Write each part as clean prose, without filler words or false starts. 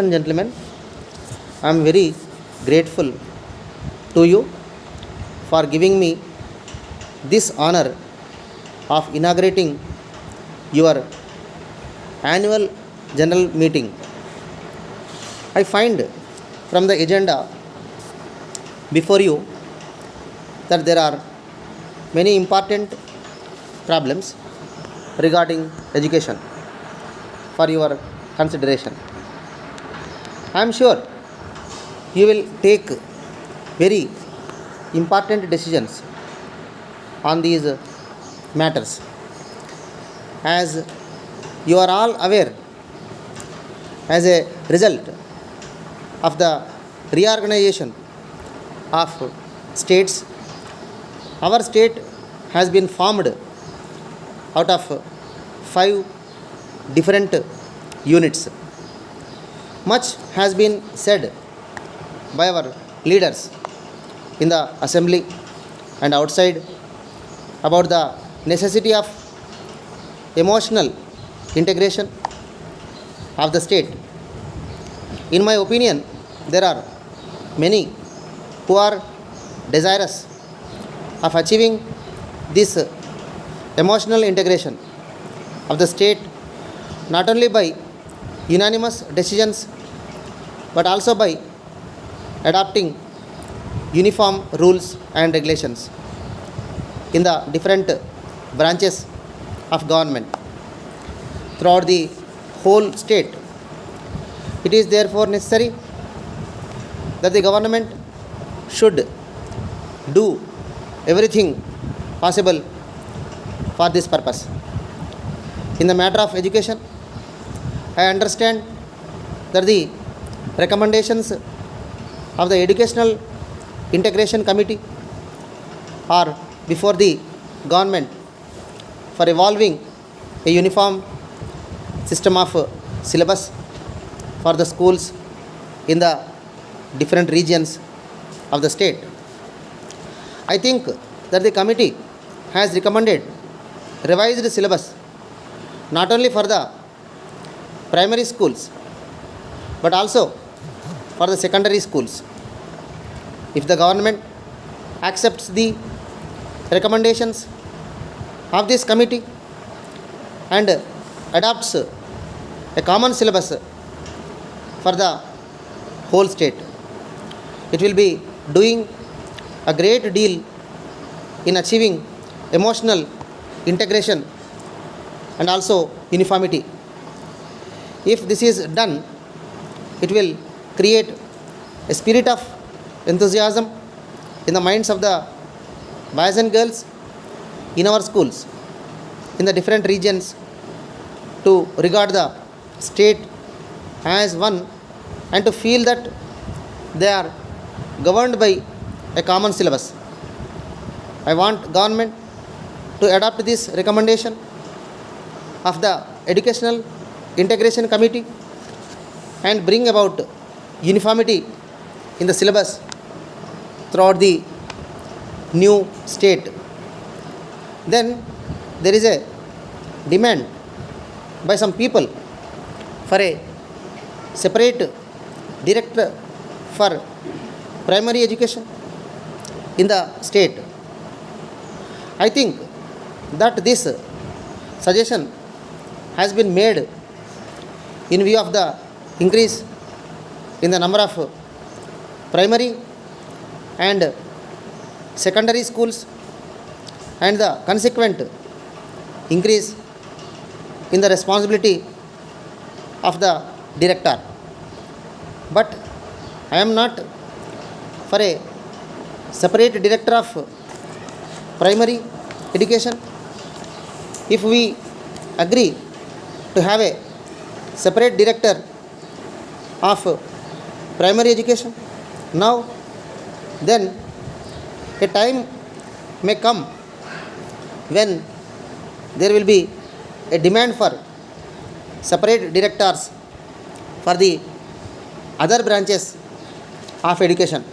And gentlemen, I am very grateful to you for giving me this honor of inaugurating your annual general meeting. I find from the agenda before you that there are many important problems regarding education for your consideration. I am sure you will take very important decisions on these matters. As you are all aware, as a result of the reorganization of states, our state has been formed out of five different units. Much has been said by our leaders in the assembly and outside about the necessity of emotional integration of the state. In my opinion, there are many who are desirous of achieving this emotional integration of the state not only by unanimous decisions but also by adopting uniform rules and regulations in the different branches of government throughout the whole state. It is therefore necessary that the government should do everything possible for this purpose. In the matter of education, I understand that the recommendations of the Educational Integration Committee are before the government for evolving a uniform system of syllabus for the schools in the different regions of the state. I think that the committee has recommended revised syllabus not only for the primary schools but also for the secondary schools. If the government accepts the recommendations of this committee and adopts a common syllabus for the whole state, it will be doing a great deal in achieving emotional integration and also uniformity. If this is done, it will create a spirit of enthusiasm in the minds of the boys and girls in our schools in the different regions to regard the state as one and to feel that they are governed by a common syllabus. I want government to adopt this recommendation of the Educational Integration Committee and bring about uniformity in the syllabus throughout the new state. Then there is a demand by some people for a separate director for primary education in the state. I think that this suggestion has been made in view of the increase in the number of primary and secondary schools and the consequent increase in the responsibility of the director. But I am not for a separate director of primary education. If we agree to have a separate director of primary education now, then a time may come when there will be a demand for separate directors for the other branches of education,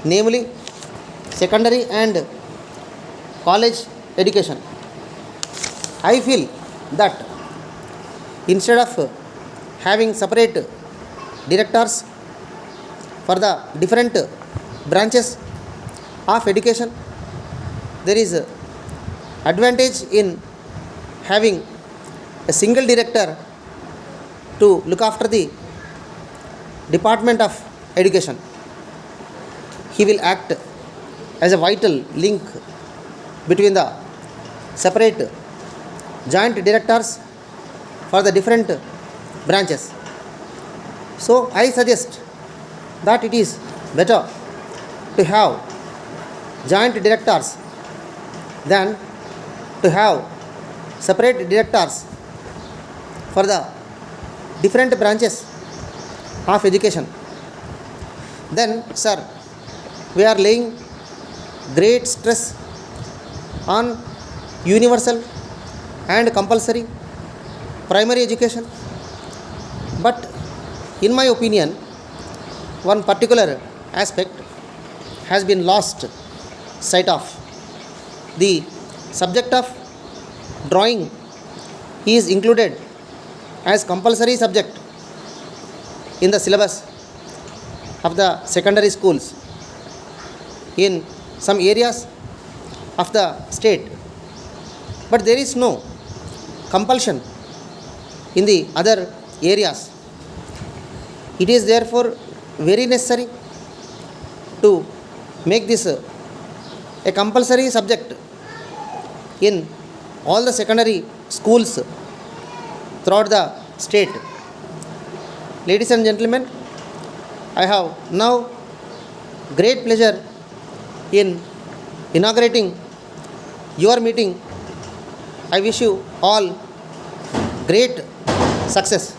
namely secondary and college education. I feel that instead of having separate directors for the different branches of education. There is advantage in having a single director to look after the department of education. He will act as a vital link between the separate joint directors for the different branches. So I suggest that it is better to have joint directors than to have separate directors for the different branches of education. Then, sir, we are laying great stress on universal and compulsory primary education. But in my opinion, one particular aspect has been lost sight of. The subject of drawing is included as compulsory subject in the syllabus of the secondary schools in some areas of the state, but there is no compulsion in the other areas. It is therefore very necessary to make this a compulsory subject in all the secondary schools throughout the state. Ladies and gentlemen, I have now great pleasure in inaugurating your meeting. I wish you all great success.